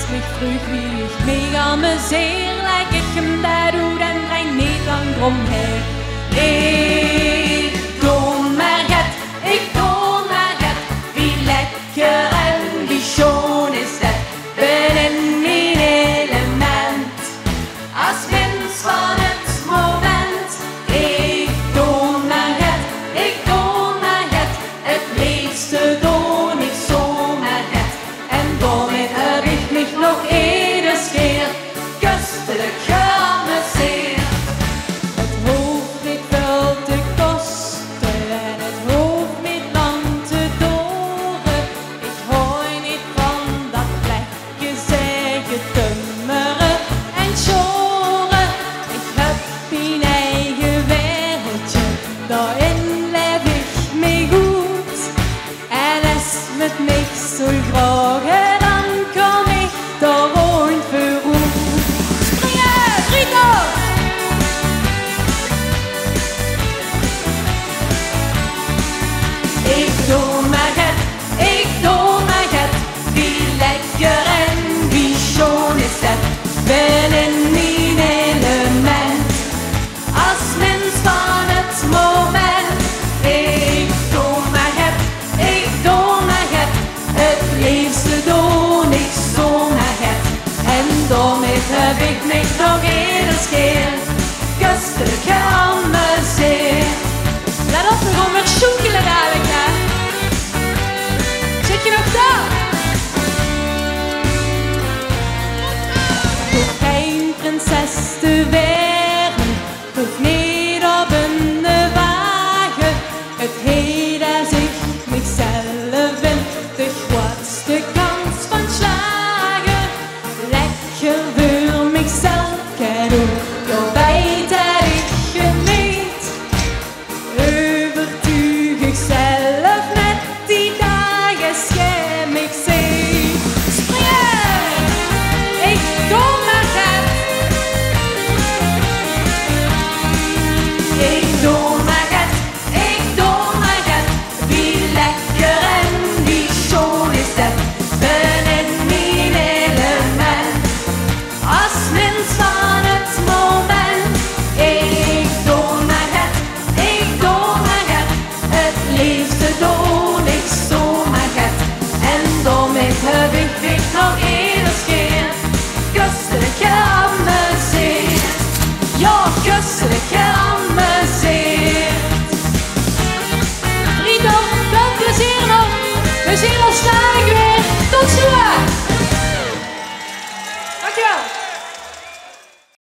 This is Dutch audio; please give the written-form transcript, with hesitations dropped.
eerst mich vroeg wie ich mich amuseer, leg ich hem daar doe en draai niet lang dromheen. Ik doe maar het, wie lekker en wie schoon is dat, ben in mijn element, als mens van het moment. Ik doe maar het liefste doe ik zomaar het, en daarmee heb ik mich nog ieders keer kostelijk geamuseerd. Het hoeft niet veel te kosten en het hoeft niet lang te duren. Ik hou niet van dat plekje zeggen, tummeren en schoren. Ik heb mijn eigen wereldje, daarin leef ik me goed. En als met mich zo graag, dan kom ik daar rond vooruit. Springen, vrienden! Ik doe maar het, wie lekker en wie schoon is het, ben in mijn element, als mens van het moment. Ik doe maar het liefste doe ik zomaar het, en daarmee heb ik mich nog ieders keer kostelijk geamuseerd. Laat op, we gaan weer schoekelen dadelijk, hè. Zit je nog daar? Ik hoef geen prinses te werden, ik hoef niet op een wagen. Het heet als ik mezelf ben, de grootste kans van slagen. Lekker voor mezelf kan doen, door weet dat ik geniet. Overtuig ik zelf met die dagen scherm ik zie. Springen! Ik doe maar het. Ik doe maar het, wie lekker en wie schoon is dat, ben in mijn element, als mens van het moment. Ik doe maar het liefste doe ik zomaar het, en daarmee heb ik mich nog ieders keer kostelijk geamuseerd. Ja, kostelijk geamuseerd.